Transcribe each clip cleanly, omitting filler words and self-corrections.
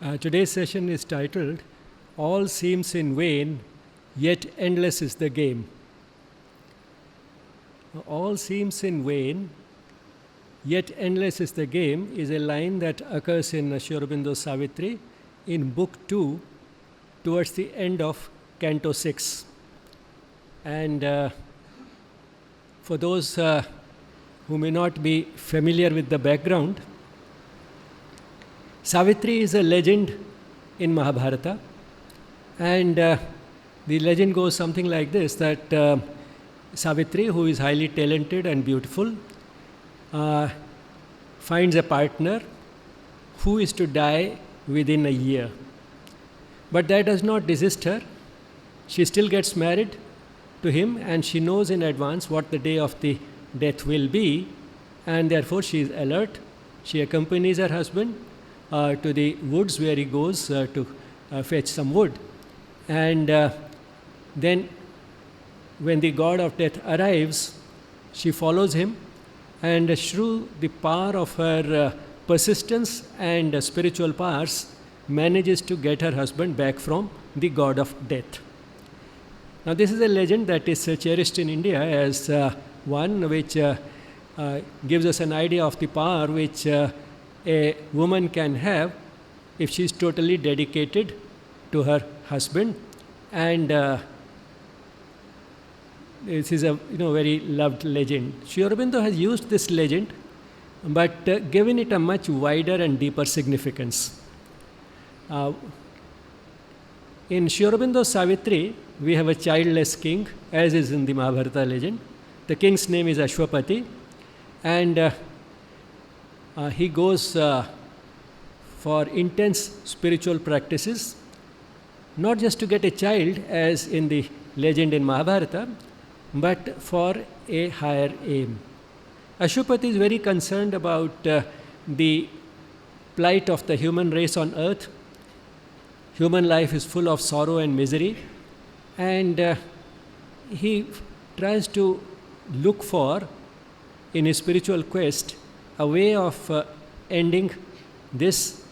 Today's session is titled, All Seems in Vain, Yet Endless is the Game. All seems in vain, yet endless is the game is a line that occurs in Sri Aurobindo's Savitri in Book 2 towards the end of Canto 6. And for those who may not be familiar with the background, Savitri is a legend in Mahabharata, and the legend goes something like this, that Savitri, who is highly talented and beautiful, finds a partner who is to die within a year. But that does not desist her. She still gets married to him, and she knows in advance what the day of the death will be, and therefore she is alert. She accompanies her husband to the woods where he goes to fetch some wood. And then when the god of death arrives, she follows him, and through the power of her persistence and spiritual powers, manages to get her husband back from the god of death. Now, this is a legend that is cherished in India as one which gives us an idea of the power which a woman can have if she is totally dedicated to her husband, and this is a very loved legend. Sri Aurobindo has used this legend, but given it a much wider and deeper significance. In Sri Aurobindo's Savitri, we have a childless king, as is in the Mahabharata legend. The king's name is Ashwapati, and he goes for intense spiritual practices, not just to get a child, as in the legend in Mahabharata, but for a higher aim. Ashwapati is very concerned about the plight of the human race on earth. Human life is full of sorrow and misery, and he tries to look for, in his spiritual quest, a way of ending this.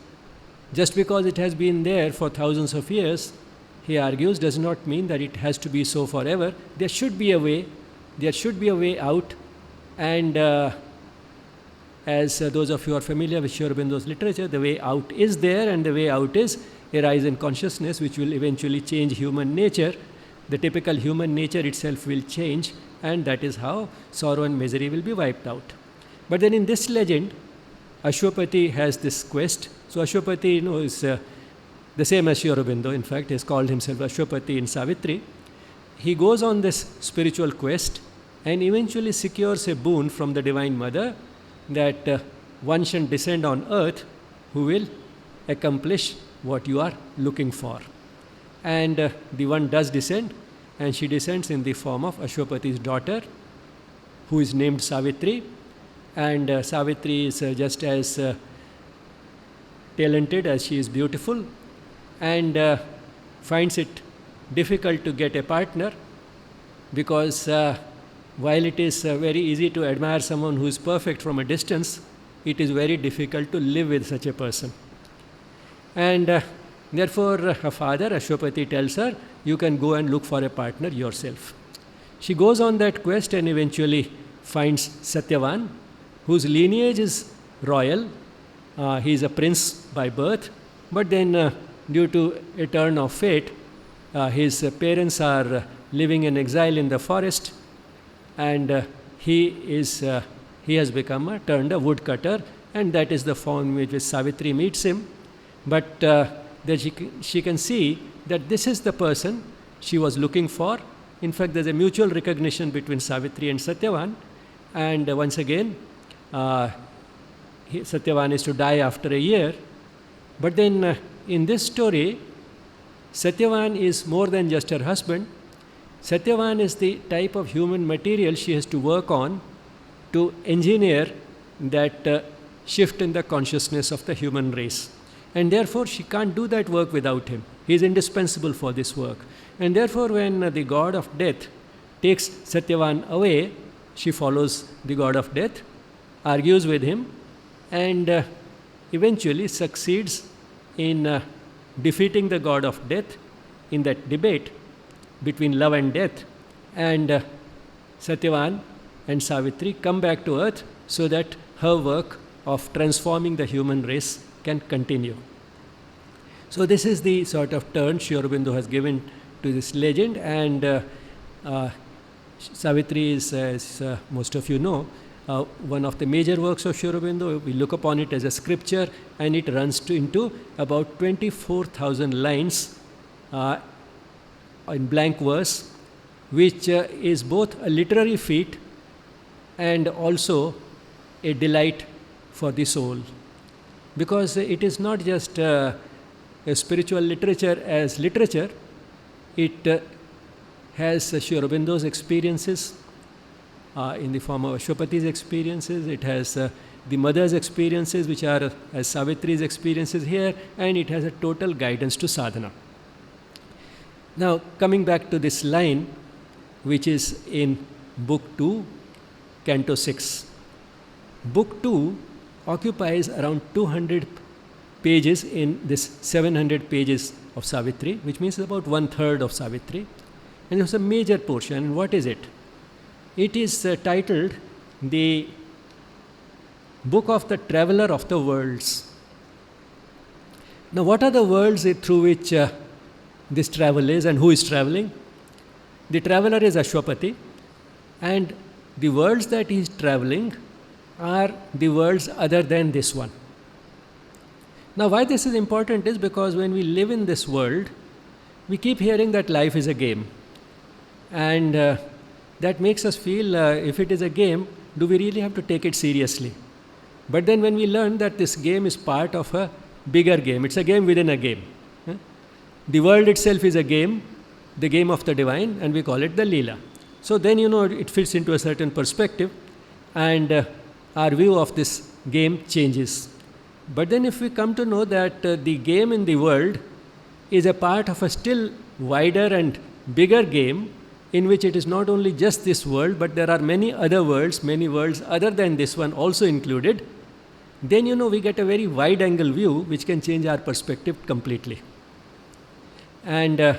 Just because it has been there for thousands of years, he argues, does not mean that it has to be so forever. There should be a way. There should be a way out. And as those of you are familiar with Sri Aurobindo's literature, the way out is there, and the way out is a rise in consciousness which will eventually change human nature. The typical human nature itself will change, and that is how sorrow and misery will be wiped out. But then in this legend, Ashwapati has this quest. So Ashwapati, is the same as Sri Aurobindo. In fact, he has called himself Ashwapati in Savitri. He goes on this spiritual quest and eventually secures a boon from the Divine Mother that one shall descend on earth who will accomplish what you are looking for. And the one does descend, and she descends in the form of Ashwapati's daughter, who is named Savitri. And Savitri is just as talented as she is beautiful, and finds it difficult to get a partner, because while it is very easy to admire someone who is perfect from a distance, it is very difficult to live with such a person. And therefore her father, Ashwapati, tells her, you can go and look for a partner yourself. She goes on that quest and eventually finds Satyavan, whose lineage is royal. He is a prince by birth, but then due to a turn of fate, his parents are living in exile in the forest, and he has become turned a woodcutter, and that is the form in which Savitri meets him. But that she can see that this is the person she was looking for. In fact, there is a mutual recognition between Savitri and Satyavan, and once again, Satyavan is to die after a year. But then in this story, Satyavan is more than just her husband. Satyavan is the type of human material she has to work on to engineer that shift in the consciousness of the human race. And therefore, she can't do that work without him. He is indispensable for this work. And therefore, when the god of death takes Satyavan away, she follows the god of death, argues with him, and eventually succeeds in defeating the god of death in that debate between love and death, and Satyavan and Savitri come back to earth so that her work of transforming the human race can continue. So this is the sort of turn Sri Aurobindo has given to this legend, and Savitri is, as most of you know, one of the major works of Sri Aurobindo. We look upon it as a scripture, and it runs into about 24,000 lines in blank verse, which is both a literary feat and also a delight for the soul, because it is not just a spiritual literature as literature. It has Sri Aurobindo's experiences in the form of Ashwapati's experiences. It has the mother's experiences, which are as Savitri's experiences here, and it has a total guidance to sadhana. Now, coming back to this line, which is in Book 2, Canto 6. Book 2 occupies around 200 pages in this 700 pages of Savitri, which means about 1/3 of Savitri. And it's a major portion. What is it? It is titled The Book of the Traveler of the Worlds. Now, what are the worlds through which this travel is, and who is traveling? The traveler is Ashwapati, and the worlds that he is traveling are the worlds other than this one. Now, why this is important is because when we live in this world, we keep hearing that life is a game. And that makes us feel, if it is a game, do we really have to take it seriously? But then when we learn that this game is part of a bigger game, it's a game within a game. The world itself is a game, the game of the divine, and we call it the Leela. So then, it fits into a certain perspective, and our view of this game changes. But then if we come to know that the game in the world is a part of a still wider and bigger game, in which it is not only just this world, but there are many other worlds, many worlds other than this one also included, then we get a very wide angle view which can change our perspective completely. And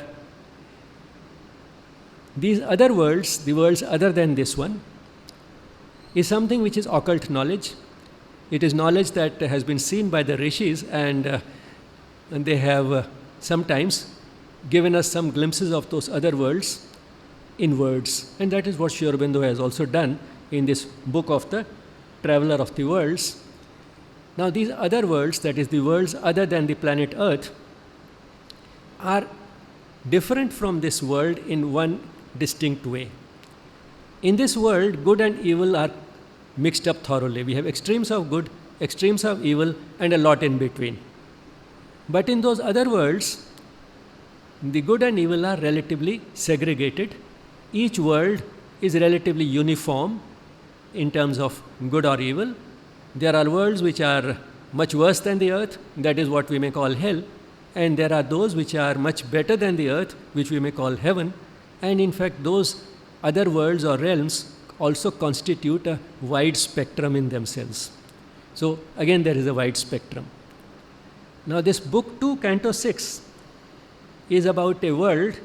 these other worlds, the worlds other than this one, is something which is occult knowledge. It is knowledge that has been seen by the rishis, and they have sometimes given us some glimpses of those other worlds in words. And that is what Sri Aurobindo has also done in this book of the Traveler of the Worlds. Now, these other worlds, that is the worlds other than the planet Earth, are different from this world in one distinct way. In this world, good and evil are mixed up thoroughly. We have extremes of good, extremes of evil, and a lot in between. But in those other worlds, the good and evil are relatively segregated. Each world is relatively uniform in terms of good or evil. There are worlds which are much worse than the earth, that is what we may call hell, and there are those which are much better than the earth, which we may call heaven. And in fact, those other worlds or realms also constitute a wide spectrum in themselves. So again, there is a wide spectrum. Now, this book 2, Canto 6, is about a world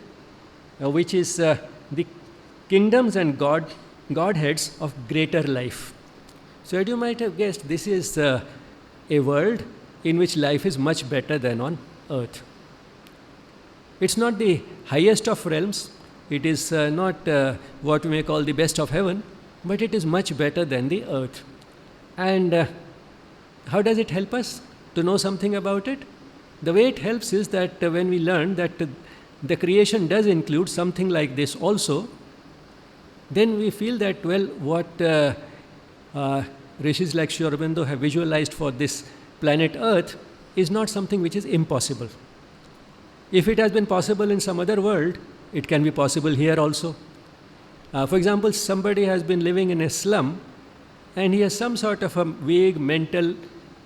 which is the kingdoms and godheads of greater life. So as you might have guessed, this is a world in which life is much better than on earth. It's not the highest of realms. It is not what we may call the best of heaven, but it is much better than the earth. And how does it help us to know something about it? The way it helps is that when we learn that the creation does include something like this also, then we feel that, well, what rishis like Sri Aurobindo have visualized for this planet Earth is not something which is impossible. If it has been possible in some other world, it can be possible here also. For example, somebody has been living in a slum, and he has some sort of a vague mental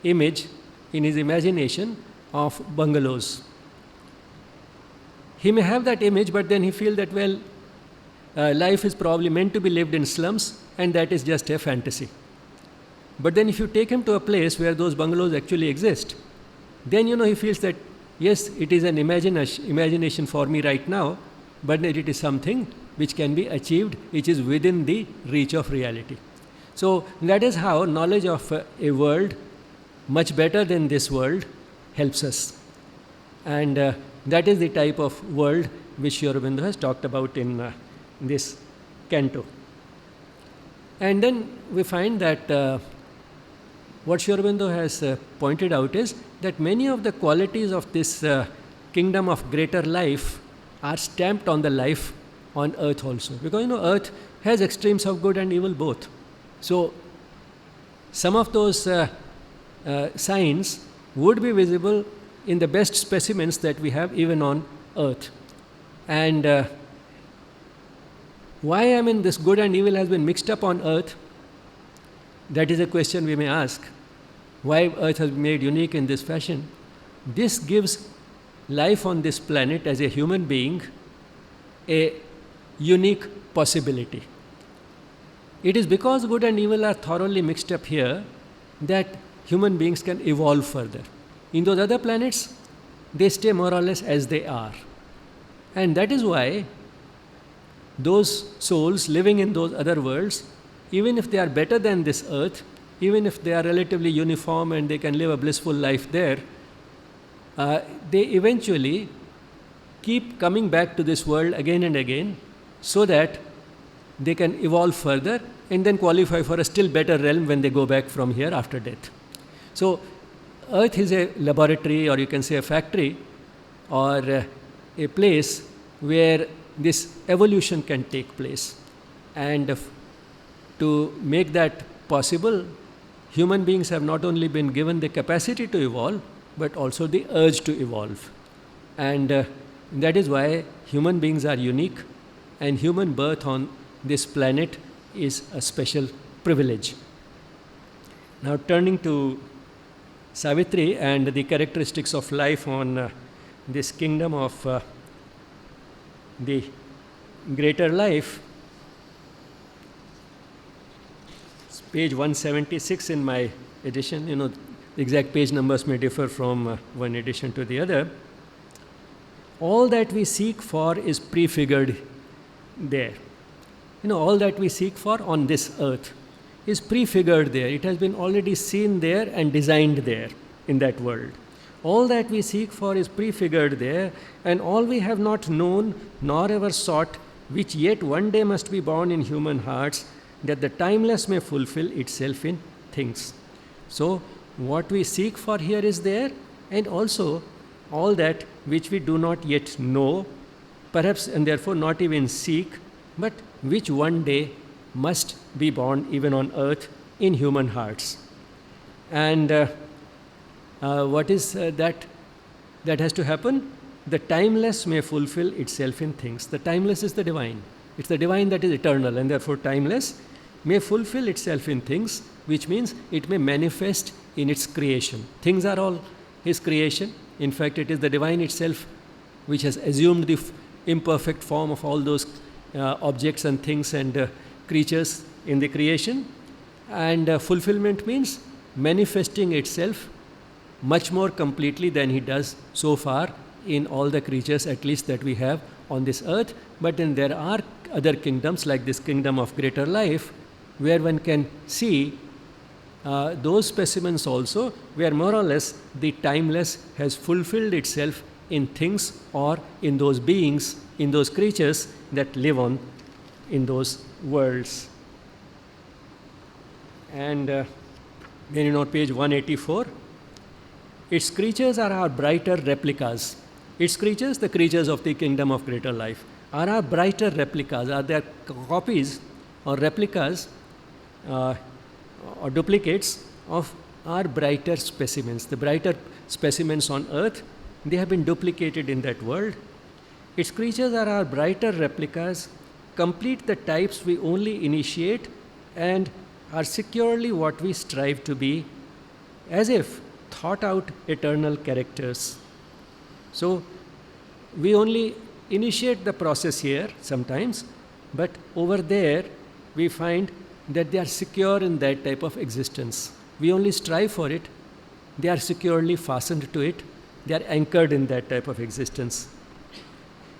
image in his imagination of bungalows. He may have that image, but then he feels that, well, life is probably meant to be lived in slums, and that is just a fantasy. But then if you take him to a place where those bungalows actually exist, then he feels that yes, it is an imagination for me right now, but it is something which can be achieved, which is within the reach of reality. So that is how knowledge of a world much better than this world helps us. And that is the type of world which Sri Aurobindo has talked about in this canto. And then we find that what Sri Aurobindo has pointed out is that many of the qualities of this kingdom of greater life are stamped on the life on earth also. Because earth has extremes of good and evil both. So some of those signs would be visible in the best specimens that we have even on earth. And why this good and evil has been mixed up on earth, that is a question we may ask. Why earth has been made unique in this fashion? This gives life on this planet as a human being a unique possibility. It is because good and evil are thoroughly mixed up here that human beings can evolve further. In those other planets, they stay more or less as they are. And that is why those souls living in those other worlds, even if they are better than this earth, even if they are relatively uniform and they can live a blissful life there, they eventually keep coming back to this world again and again so that they can evolve further and then qualify for a still better realm when they go back from here after death. So earth is a laboratory, or you can say a factory, or a place where this evolution can take place. And to make that possible, human beings have not only been given the capacity to evolve, but also the urge to evolve. And that is why human beings are unique, and human birth on this planet is a special privilege. Now turning to Savitri and the characteristics of life on this kingdom of the greater life. It's page 176 in my edition. The exact page numbers may differ from one edition to the other. All that we seek for is prefigured there. All that we seek for on this earth is prefigured there. It has been already seen there and designed there in that world. All that we seek for is prefigured there, and all we have not known nor ever sought, which yet one day must be born in human hearts, that the timeless may fulfill itself in things. So what we seek for here is there, and also all that which we do not yet know, perhaps, and therefore not even seek, but which one day must be born even on earth in human hearts. And what is that has to happen? The timeless may fulfill itself in things. The timeless is the divine. It's the divine that is eternal, and therefore timeless may fulfill itself in things, which means it may manifest in its creation. Things are all His creation. In fact, it is the divine itself which has assumed the imperfect form of all those objects and things and creatures in the creation. And fulfillment means manifesting itself much more completely than He does so far in all the creatures, at least that we have on this earth. But then there are other kingdoms, like this kingdom of greater life, where one can see those specimens also, where more or less the timeless has fulfilled itself in things or in those beings, in those creatures that live on in those worlds. And then page 184, its creatures are our brighter replicas. Its creatures, the creatures of the kingdom of greater life, are our brighter replicas, are their copies or replicas or duplicates of our brighter specimens. The brighter specimens on earth, they have been duplicated in that world. Its creatures are our brighter replicas, complete the types we only initiate, and are securely what we strive to be, as if thought out eternal characters. So we only initiate the process here sometimes, but over there we find that they are secure in that type of existence. We only strive for it. They are securely fastened to it. They are anchored in that type of existence.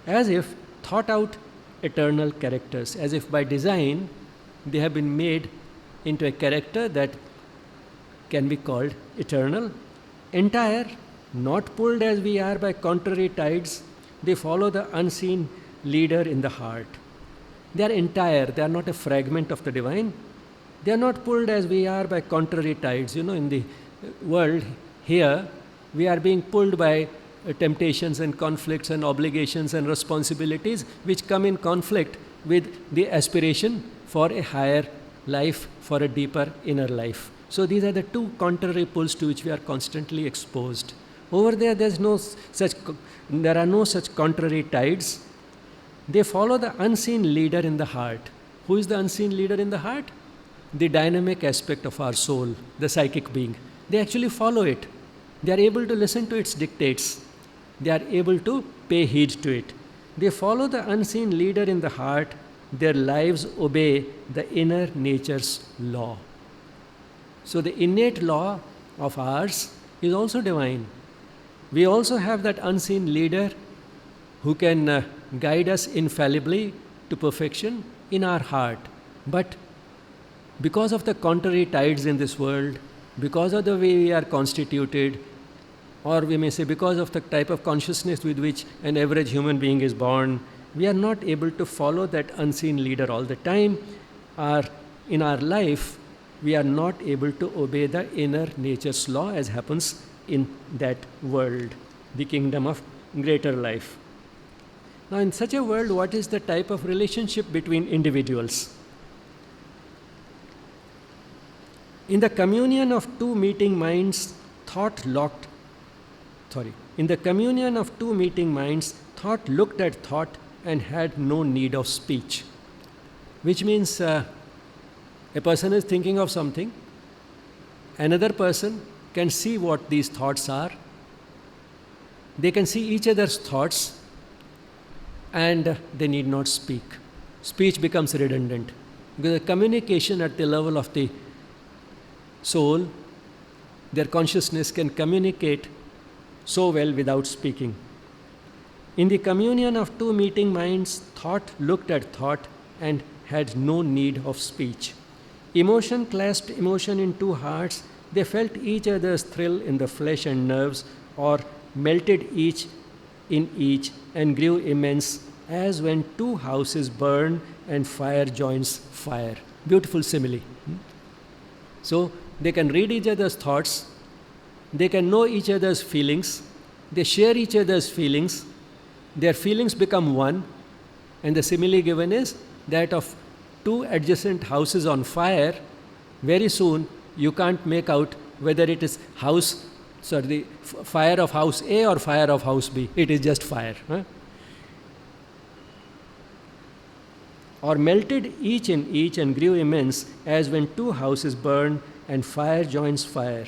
As if thought out eternal characters, as if by design they have been made into a character that can be called eternal, entire, not pulled as we are by contrary tides. They follow the unseen leader in the heart. They are entire, they are not a fragment of the divine. They are not pulled as we are by contrary tides. In the world here, we are being pulled by temptations and conflicts and obligations and responsibilities which come in conflict with the aspiration for a higher life, for a deeper inner life. So these are the two contrary pulls to which we are constantly exposed. Over there, there are no such contrary tides. They follow the unseen leader in the heart. Who is the unseen leader in the heart? The dynamic aspect of our soul, the psychic being. They actually follow it. They are able to listen to its dictates. They are able to pay heed to it. They follow the unseen leader in the heart. Their lives obey the inner nature's law. So the innate law of ours is also divine. We also have that unseen leader who can guide us infallibly to perfection in our heart. But because of the contrary tides in this world, because of the way we are constituted, or we may say because of the type of consciousness with which an average human being is born, we are not able to follow that unseen leader all the time. In our life, we are not able to obey the inner nature's law as happens in that world, the kingdom of greater life. Now, in such a world, what is the type of relationship between individuals? In the communion of two meeting minds, thought looked at thought and had no need of speech. Which means a person is thinking of something, another person can see what these thoughts are. They can see each other's thoughts and they need not speak. Speech becomes redundant because the communication at the level of the soul, their consciousness can communicate so well without speaking. In the communion of two meeting minds, thought looked at thought and had no need of speech. Emotion clasped emotion in two hearts. They felt each other's thrill in the flesh and nerves, or melted each in each and grew immense, as when two houses burn and fire joins fire. Beautiful simile. So they can read each other's thoughts, they can know each other's feelings, they share each other's feelings, their feelings become one, and the simile given is that of two adjacent houses on fire. Very soon you can't make out whether it is the fire of house A or fire of house B. It is just fire. Or melted each in each and grew immense, as when two houses burn and fire joins fire.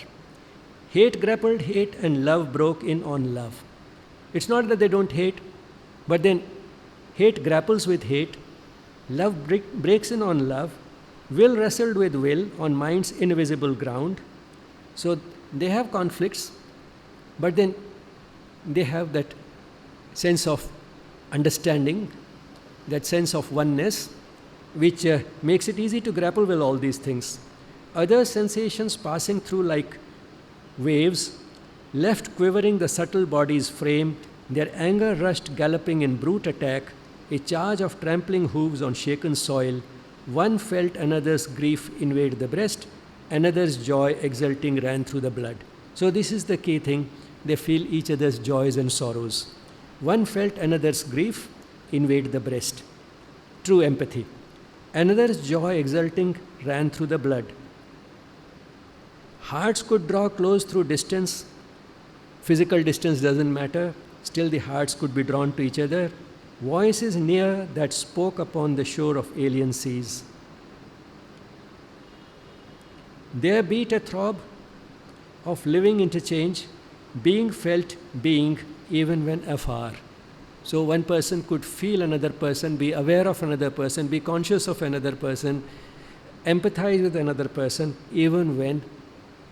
Hate grappled hate and love broke in on love. It's not that they don't hate, but then hate grapples with hate, love breaks in on love, will wrestled with will on mind's invisible ground. So they have conflicts, but then they have that sense of understanding, that sense of oneness, which makes it easy to grapple with all these things. Other sensations passing through like waves, left quivering the subtle body's frame, their anger rushed galloping in brute attack, a charge of trampling hooves on shaken soil. One felt another's grief invade the breast, another's joy exulting ran through the blood. So this is the key thing. They feel each other's joys and sorrows. One felt another's grief invade the breast. True empathy. Another's joy exulting ran through the blood. Hearts could draw close through distance. Physical distance doesn't matter. Still the hearts could be drawn to each other. Voices near that spoke upon the shore of alien seas. There beat a throb of living interchange, being felt, being even when afar. So one person could feel another person, be aware of another person, be conscious of another person, empathize with another person, even when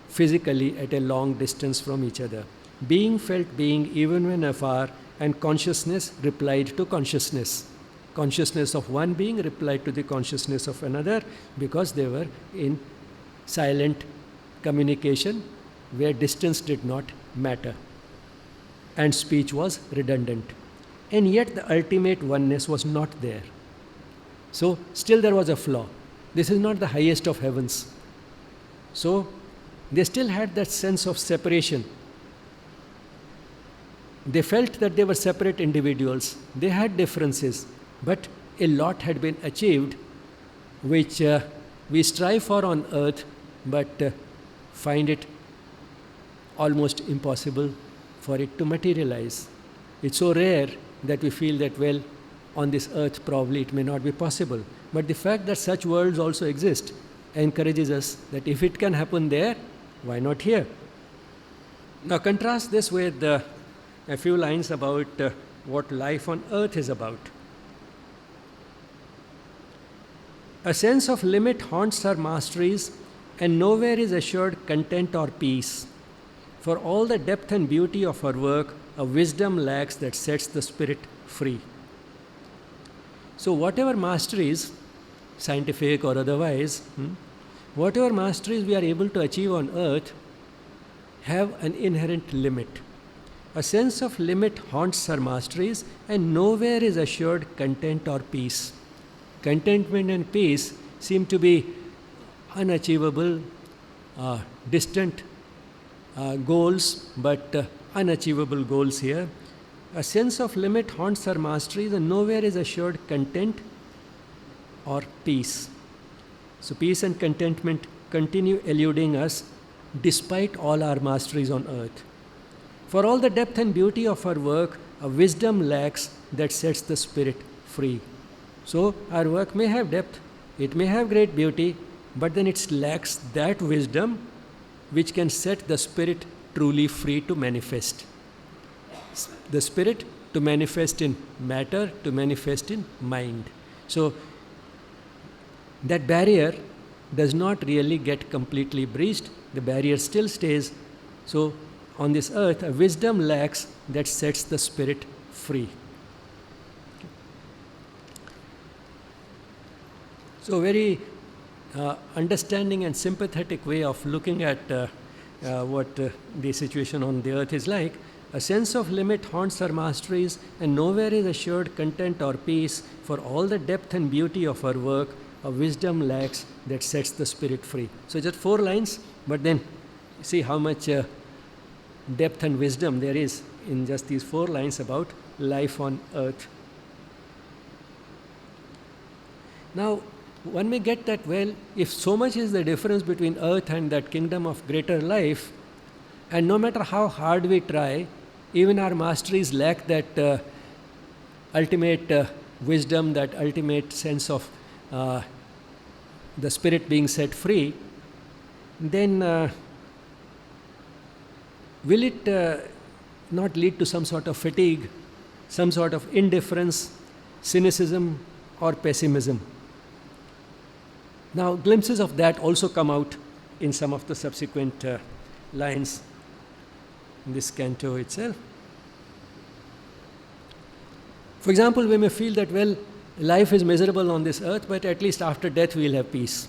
physically at a long distance from each other. Being felt being even when afar, and consciousness replied to consciousness. Consciousness of one being replied to the consciousness of another, because they were in silent communication where distance did not matter and speech was redundant. And yet the ultimate oneness was not there. So still there was a flaw. This is not the highest of heavens. So they still had that sense of separation. They felt that they were separate individuals. They had differences, but a lot had been achieved which we strive for on earth, but find it almost impossible for it to materialize. It's so rare that we feel that, well, on this earth probably it may not be possible. But the fact that such worlds also exist encourages us that if it can happen there, why not here? Now contrast this with a few lines about what life on earth is about. A sense of limit haunts our masteries, and nowhere is assured content or peace. For all the depth and beauty of our work, a wisdom lacks that sets the spirit free. So whatever masteries, scientific or otherwise, whatever masteries we are able to achieve on earth have an inherent limit. A sense of limit haunts our masteries, and nowhere is assured content or peace. Contentment and peace seem to be unachievable, distant goals, but unachievable goals here. A sense of limit haunts our masteries, and nowhere is assured content or peace. So peace and contentment continue eluding us despite all our masteries on earth. For all the depth and beauty of our work, a wisdom lacks that sets the spirit free. So our work may have depth, it may have great beauty, but then it lacks that wisdom which can set the spirit truly free to manifest. The spirit to manifest in matter, to manifest in mind. So that barrier does not really get completely breached. The barrier still stays. So on this earth, a wisdom lacks that sets the spirit free. So very understanding and sympathetic way of looking at what the situation on the earth is like. A sense of limit haunts our masteries, and nowhere is assured content or peace. For all the depth and beauty of our work, a wisdom lacks that sets the spirit free. So just 4 lines, but then see how much depth and wisdom there is in just these 4 lines about life on earth. Now, one may get that, well, if so much is the difference between earth and that kingdom of greater life, and no matter how hard we try, even our masteries lack that ultimate wisdom, that ultimate sense of the spirit being set free, then will it not lead to some sort of fatigue, some sort of indifference, cynicism, or pessimism? Now, glimpses of that also come out in some of the subsequent lines in this canto itself. For example, we may feel that, well, life is miserable on this earth, but at least after death we will have peace.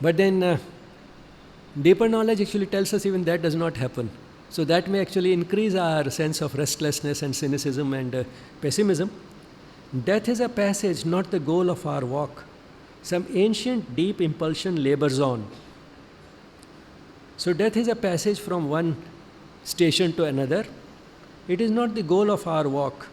But then deeper knowledge actually tells us even that does not happen. So that may actually increase our sense of restlessness and cynicism and pessimism. Death is a passage, not the goal of our walk. Some ancient deep impulsion labors on. So death is a passage from one station to another. It is not the goal of our walk.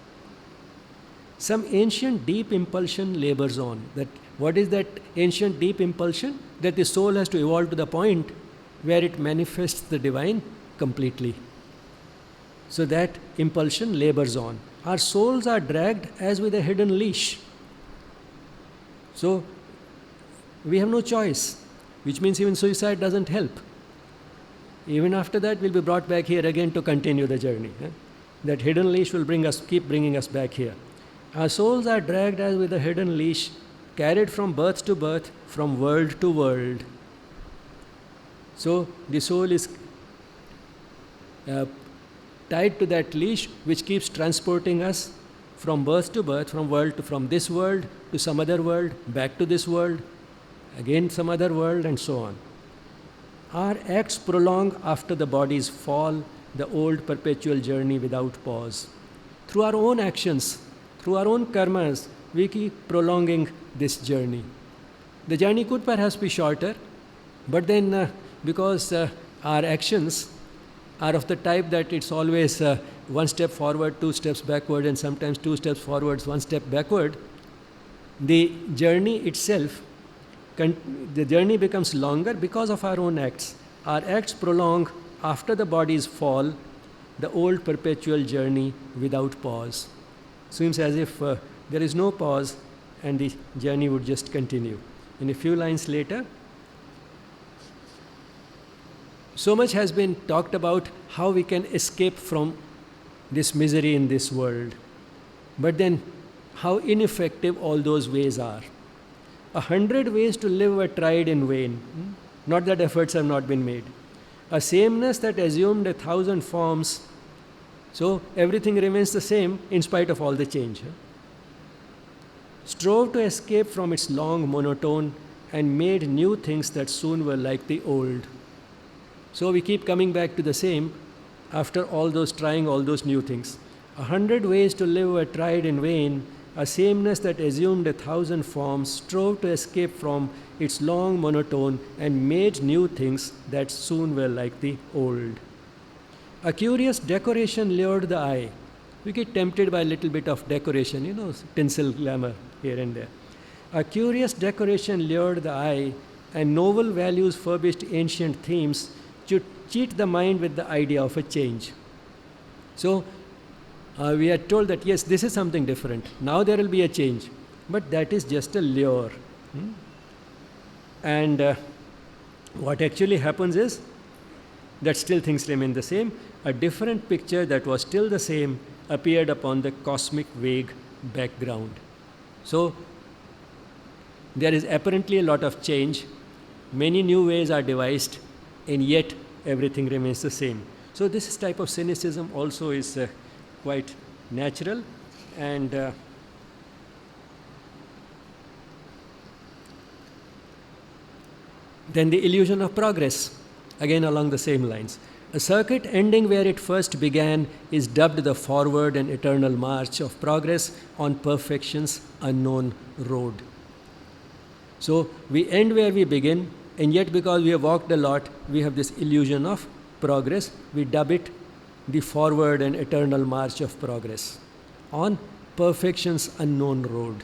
Some ancient deep impulsion labors on. That what is that ancient deep impulsion? That the soul has to evolve to the point where it manifests the divine completely. So that impulsion labors on. Our souls are dragged as with a hidden leash. So we have no choice, which means even suicide doesn't help. Even after that, we'll be brought back here again to continue the journey. That hidden leash will keep bringing us back here. Our souls are dragged as with a hidden leash, carried from birth to birth, from world to world. So the soul is uh, tied to that leash which keeps transporting us from birth to birth, from this world to some other world, back to this world, again some other world, and so on. Our acts prolong after the body's fall, the old perpetual journey without pause. Through our own actions, through our own karmas, we keep prolonging this journey. The journey could perhaps be shorter, but then because our actions are of the type that it's always one step forward, two steps backward, and sometimes two steps forwards, one step backward, the journey itself, the journey becomes longer because of our own acts. Our acts prolong after the body's fall, the old perpetual journey without pause. Seems as if there is no pause and the journey would just continue. In a few lines later, so much has been talked about how we can escape from this misery in this world. But then, how ineffective all those ways are. 100 ways to live were tried in vain. Not that efforts have not been made. A sameness that assumed 1,000 forms, so everything remains the same in spite of all the change. Strove to escape from its long monotone and made new things that soon were like the old. So we keep coming back to the same after all those trying all those new things. 100 ways to live were tried in vain. A sameness that assumed 1,000 forms strove to escape from its long monotone and made new things that soon were like the old. A curious decoration lured the eye. We get tempted by a little bit of decoration, tinsel glamour here and there. A curious decoration lured the eye, and novel values furbished ancient themes to cheat the mind with the idea of a change. So, we are told that yes, this is something different. Now there will be a change. But that is just a lure. And what actually happens is that still things remain the same. A different picture that was still the same appeared upon the cosmic vague background. So there is apparently a lot of change. Many new ways are devised, and yet everything remains the same. So this type of cynicism also is quite natural, and then the illusion of progress, again along the same lines. A circuit ending where it first began is dubbed the forward and eternal march of progress on perfection's unknown road. So we end where we begin, and yet because we have walked a lot, we have this illusion of progress. We dub it the forward and eternal march of progress on perfection's unknown road.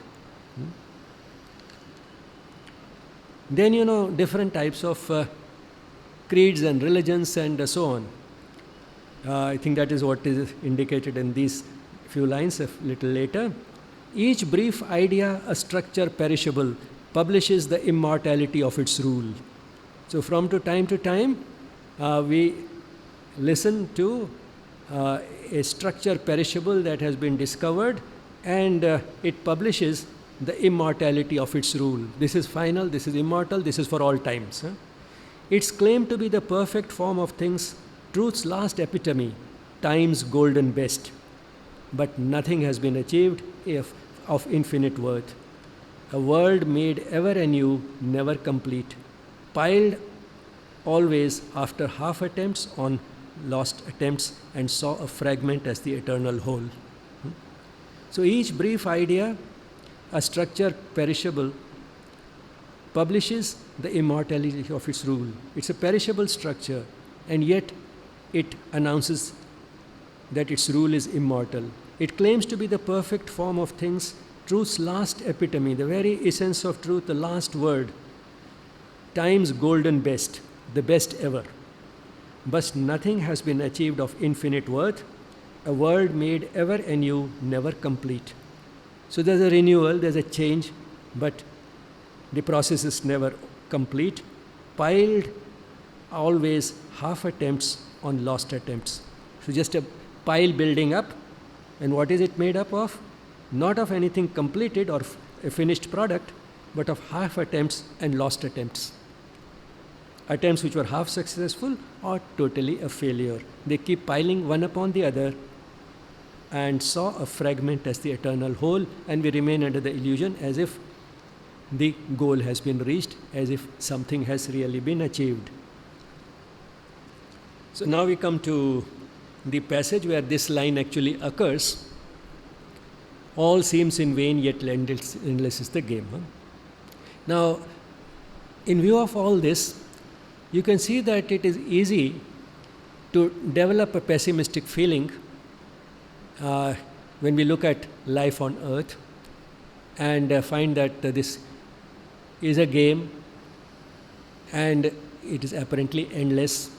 Then, different types of creeds and religions and so on. I think that is what is indicated in these few lines a little later. Each brief idea, a structure perishable, publishes the immortality of its rule. So from time to time, we listen to a structure perishable that has been discovered, and it publishes the immortality of its rule. This is final, this is immortal, this is for all times. Its claim to be the perfect form of things, truth's last epitome, time's golden best. But nothing has been achieved of infinite worth. A world made ever anew, never complete, piled always after half attempts on lost attempts, and saw a fragment as the eternal whole. So each brief idea, a structure perishable, publishes the immortality of its rule. It's a perishable structure, and yet it announces that its rule is immortal. It claims to be the perfect form of things, truth's last epitome, the very essence of truth, the last word, time's golden best, the best ever. But nothing has been achieved of infinite worth, a world made ever anew, never complete. So there's a renewal, there's a change, but the process is never complete, piled always half attempts on lost attempts. So just a pile building up, and what is it made up of? Not of anything completed or a finished product, but of half attempts and lost attempts. attempts which were half successful or totally a failure. They keep piling one upon the other and saw a fragment as the eternal whole, and we remain under the illusion as if the goal has been reached, as if something has really been achieved. So now we come to the passage where this line actually occurs. All seems in vain, yet endless is the game. Now, in view of all this, you can see that it is easy to develop a pessimistic feeling when we look at life on earth and find that this is a game and it is apparently endless.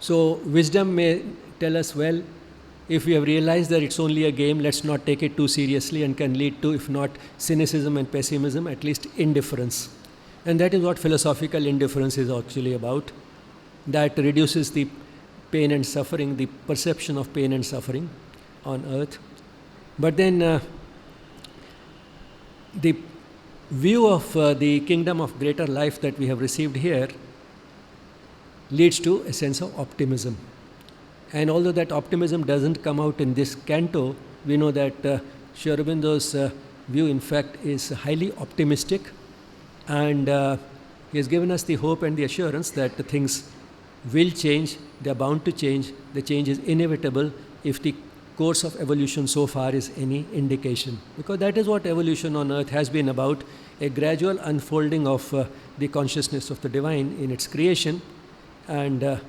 So wisdom may tell us, well, if we have realized that it's only a game, let's not take it too seriously, and can lead to, if not cynicism and pessimism, at least indifference. And that is what philosophical indifference is actually about. That reduces the pain and suffering, the perception of pain and suffering on earth. But then the view of the kingdom of greater life that we have received here leads to a sense of optimism. And although that optimism doesn't come out in this canto, we know that Sri Aurobindo's view, in fact, is highly optimistic, and he has given us the hope and the assurance that the things will change, they are bound to change, the change is inevitable if the course of evolution so far is any indication. Because that is what evolution on earth has been about, a gradual unfolding of the consciousness of the divine in its creation. And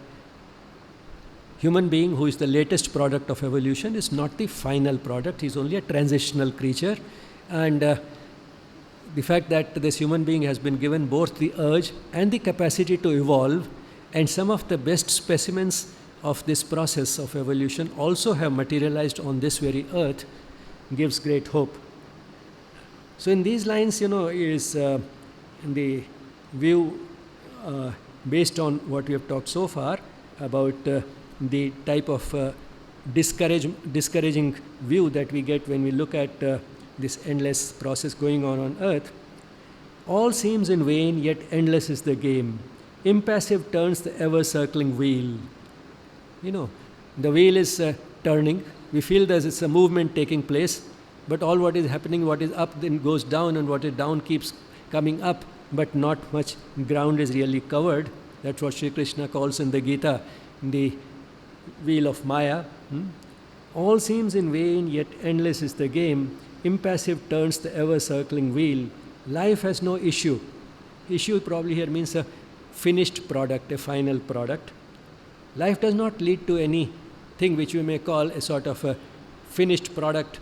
human being, who is the latest product of evolution, is not the final product. He is only a transitional creature. And the fact that this human being has been given both the urge and the capacity to evolve, and some of the best specimens of this process of evolution also have materialized on this very earth, gives great hope. So in these lines, is in the view based on what we have talked so far about the type of discouraging view that we get when we look at this endless process going on earth. All seems in vain, yet endless is the game. Impassive turns the ever-circling wheel. The wheel is turning. We feel there's a movement taking place, but all what is happening, what is up then goes down, and what is down keeps coming up, but not much ground is really covered. That's what Sri Krishna calls in the Gita the wheel of Maya. All seems in vain, yet endless is the game. Impassive turns the ever-circling wheel. Life has no issue. Issue probably here means a finished product, a final product. Life does not lead to anything which we may call a sort of a finished product.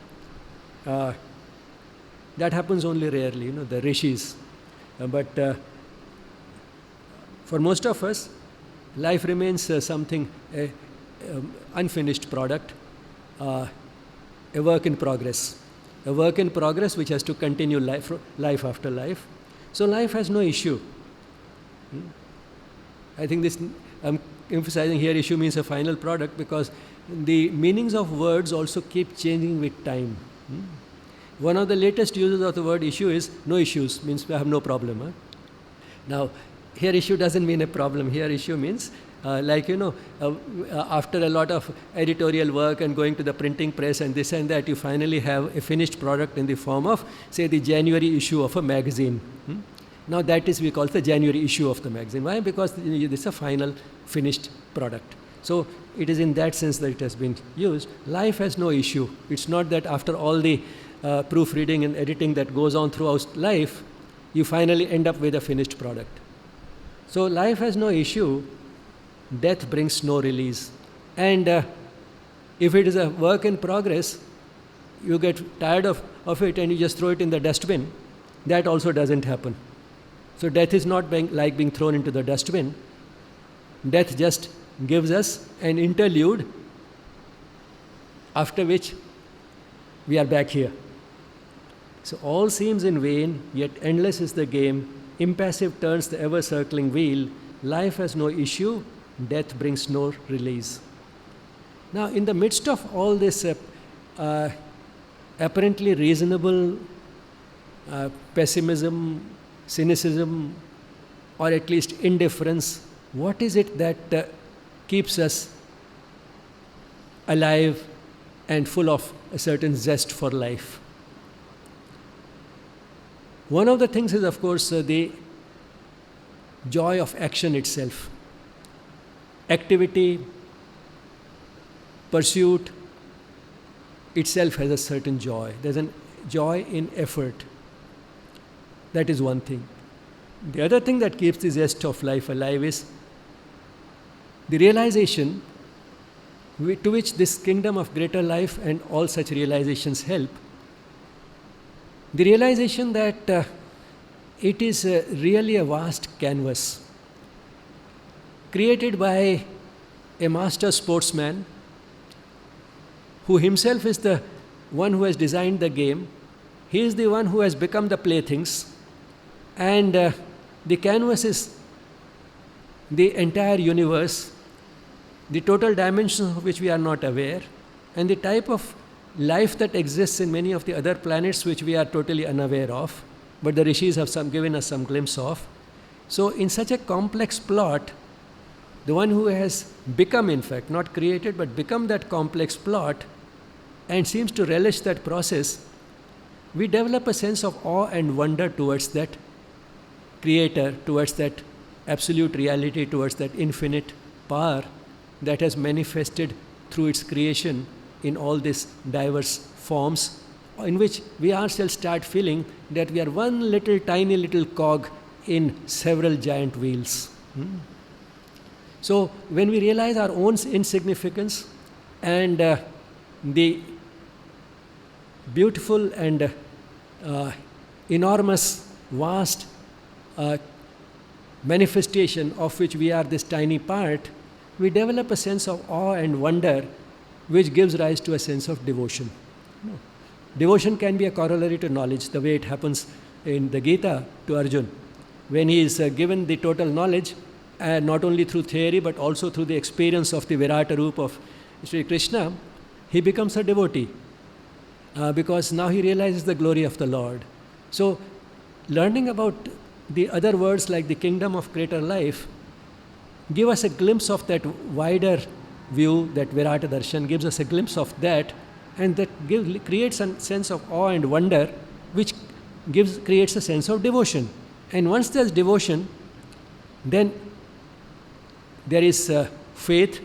That happens only rarely, the rishis. But for most of us, life remains something, unfinished product, a work in progress. A work in progress which has to continue life after life. So life has no issue. I think this, I'm emphasizing here, issue means a final product, because the meanings of words also keep changing with time. One of the latest uses of the word issue is no issues, means we have no problem. Now, here issue doesn't mean a problem. Here issue means after a lot of editorial work and going to the printing press and this and that, you finally have a finished product in the form of, say, the January issue of a magazine. Now that is, we call it the January issue of the magazine. Why? Because this is a final finished product. So it is in that sense that it has been used. Life has no issue. It's not that after all the proofreading and editing that goes on throughout life, you finally end up with a finished product. So life has no issue. Death brings no release. And if it is a work in progress, you get tired of it and you just throw it in the dustbin. That also doesn't happen. So death is not like being thrown into the dustbin. Death just gives us an interlude, after which we are back here. So all seems in vain, yet endless is the game. Impassive turns the ever-circling wheel. Life has no issue. Death brings no release. Now, in the midst of all this apparently reasonable pessimism, cynicism, or at least indifference, what is it that keeps us alive and full of a certain zest for life? One of the things is, of course, the joy of action itself. Activity, pursuit itself has a certain joy. There's a joy in effort. That is one thing. The other thing that keeps the zest of life alive is the realization to which this kingdom of greater life and all such realizations help. The realization that it is really a vast canvas created by a master sportsman who himself is the one who has designed the game. He is the one who has become the playthings, and the canvas is the entire universe, the total dimensions of which we are not aware, and the type of life that exists in many of the other planets which we are totally unaware of, but the rishis have given us some glimpse of. So in such a complex plot, the one who has become, in fact, not created, but become that complex plot and seems to relish that process, we develop a sense of awe and wonder towards that creator, towards that absolute reality, towards that infinite power that has manifested through its creation in all these diverse forms, in which we ourselves start feeling that we are one little tiny little cog in several giant wheels. So when we realize our own insignificance and the beautiful and enormous, vast manifestation of which we are this tiny part, we develop a sense of awe and wonder which gives rise to a sense of devotion. Devotion can be a corollary to knowledge, the way it happens in the Gita to Arjuna. When he is given the total knowledge, not only through theory but also through the experience of the Virata Roop of Sri Krishna, he becomes a devotee because now he realizes the glory of the Lord. So learning about the other words like the kingdom of greater life give us a glimpse of that wider view, that Virata Darshan gives us a glimpse of that, and that creates a sense of awe and wonder, which creates a sense of devotion. And once there's devotion, then there is faith,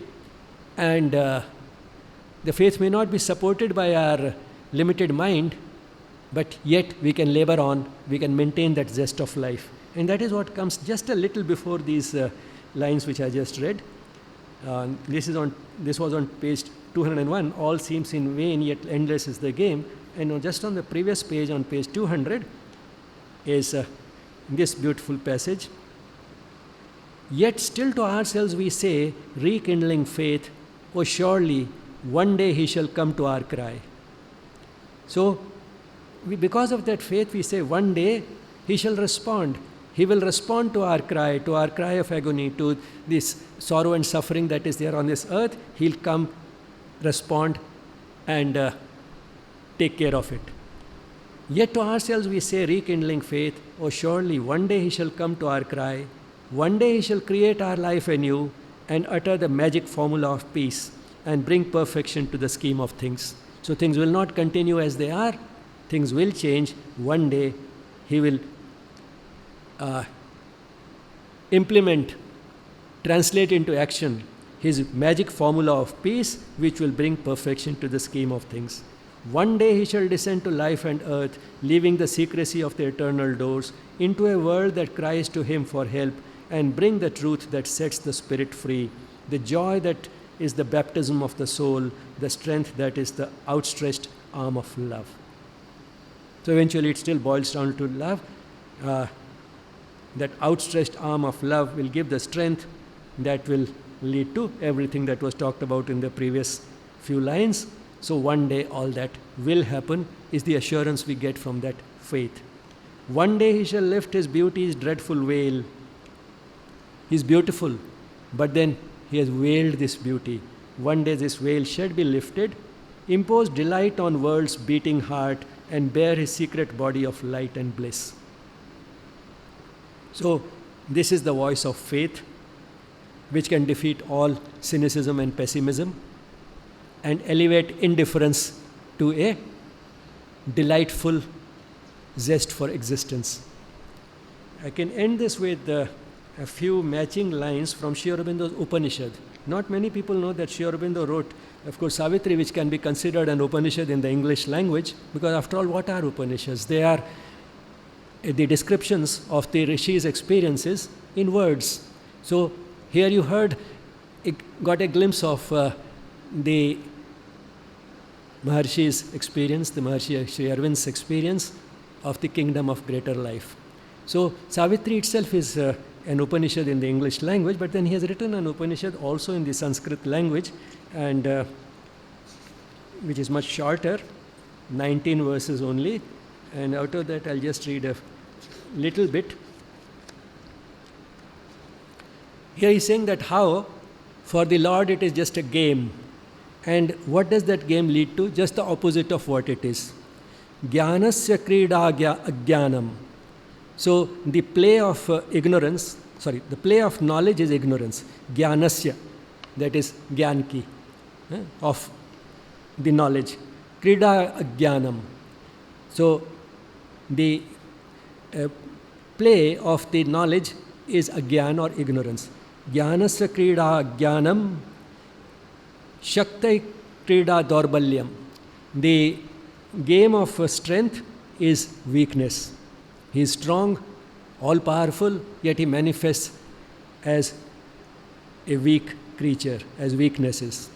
and the faith may not be supported by our limited mind, but yet we can labor on, we can maintain that zest of life. And that is what comes just a little before these lines which I just read. This was on page 201. All seems in vain, yet endless is the game. And just on the previous page, on page 200, is this beautiful passage. Yet still to ourselves we say, rekindling faith, oh surely one day he shall come to our cry. So because of that faith we say one day he shall respond. He will respond to our cry of agony, to this sorrow and suffering that is there on this earth. He'll come, respond, and take care of it. Yet to ourselves we say, rekindling faith, oh surely one day he shall come to our cry. One day he shall create our life anew and utter the magic formula of peace and bring perfection to the scheme of things. So things will not continue as they are. Things will change. One day he will implement, translate into action his magic formula of peace, which will bring perfection to the scheme of things. One day he shall descend to life and earth, leaving the secrecy of the eternal doors, into a world that cries to him for help, and bring the truth that sets the spirit free, the joy that is the baptism of the soul, the strength that is the outstretched arm of love. So eventually it still boils down to love. That outstretched arm of love will give the strength that will lead to everything that was talked about in the previous few lines. So one day all that will happen is the assurance we get from that faith. One day he shall lift his beauty's dreadful veil. He's beautiful, but then he has veiled this beauty. One day this veil shall be lifted, impose delight on world's beating heart, and bear his secret body of light and bliss. So This is the voice of faith, which can defeat all cynicism and pessimism and elevate indifference to a delightful zest for existence. I can end this with a few matching lines from Sri Aurobindo's Upanishad. Not many people know that Sri Aurobindo wrote, of course, Savitri, which can be considered an Upanishad in the English language, because after all, what are Upanishads? They are the descriptions of the Rishi's experiences in words. So here you got a glimpse of the Maharshi's experience, the Maharshi Sri Arvind's experience of the kingdom of greater life. So Savitri itself is an Upanishad in the English language, but then he has written an Upanishad also in the Sanskrit language, and which is much shorter, 19 verses only, and out of that I'll just read a little bit. Here he's saying that how for the Lord it is just a game, and what does that game lead to? Just the opposite of what it is. Jnanasya krida ajnanam. So the play of the play of knowledge is ignorance. Jnanasya, that is jnanki, of the knowledge. Krida ajnanam. So the play of the knowledge is ajnan or ignorance. Jnanasya krida ajnanam, shaktai krida dorbalyam. The game of strength is weakness. He is strong, all-powerful, yet he manifests as a weak creature, as weaknesses.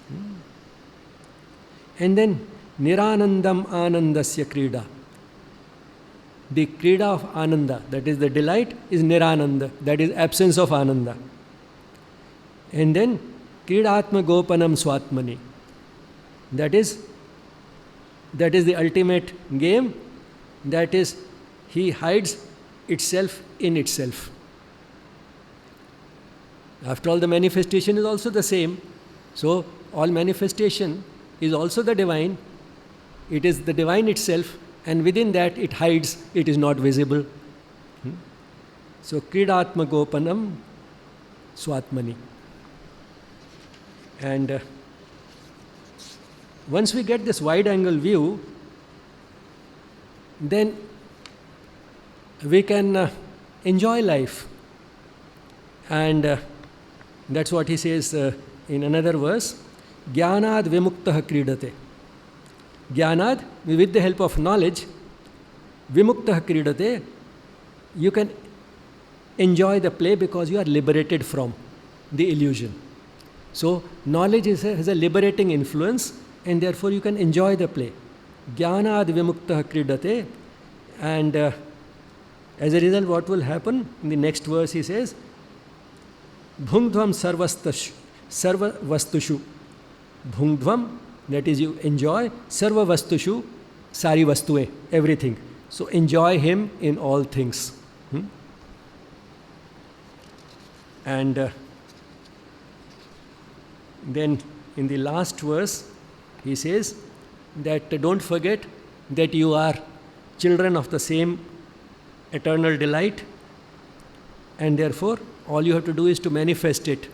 And then, niranandam anandasya krida. The krida of ananda, that is the delight, is nirananda, that is absence of ananda. And then, kridatma gopanam swatmani. That is the ultimate game, that is, he hides itself in itself. After all, the manifestation is also the same. So, all manifestation is also the divine. It is the divine itself, and within that it hides, it is not visible. So, kridatma gopanam swatmani. And once we get this wide angle view, then we can enjoy life. And that's what he says in another verse. Jnanad vimuktah kridate. Jnanad, with the help of knowledge, vimuktah kridate, you can enjoy the play because you are liberated from the illusion. So, knowledge has a liberating influence, and therefore you can enjoy the play. Jnanad vimuktah kridate. And as a result, what will happen? In the next verse he says, Bhungdvam sarva vastushu. Bhungdvam, that is you enjoy, sarva vastushu, sari vastue, everything. So enjoy him in all things. And then in the last verse, he says that don't forget that you are children of the same eternal delight, and therefore all you have to do is to manifest it,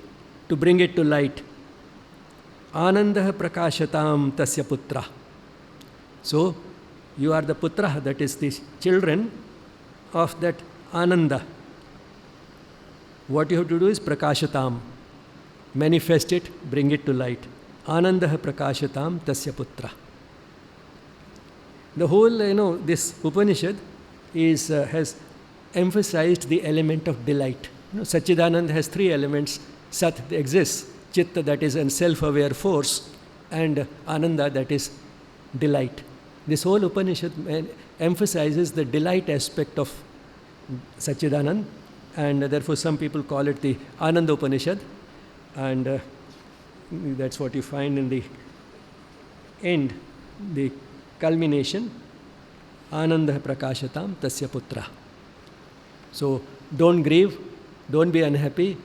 to bring it to light. Anandah prakashatam tasya putra. So you are the putra, that is the children of that ananda. What you have to do is prakashatam, manifest it, bring it to light. Anandah prakashatam tasya putra. The whole, this Upanishad has emphasized the element of delight. Satchidanand has three elements. Sat exists, Chitta, that is a self-aware force, and Ananda, that is delight. This whole Upanishad emphasizes the delight aspect of Satchidanand, and therefore some people call it the Ananda Upanishad, and that's what you find in the end, the culmination, Ananda prakashatam tasya putra. So don't grieve, don't be unhappy,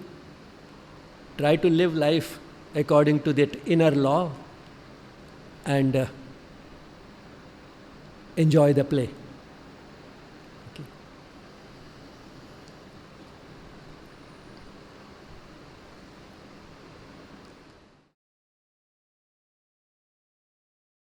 try to live life according to that inner law, and enjoy the play.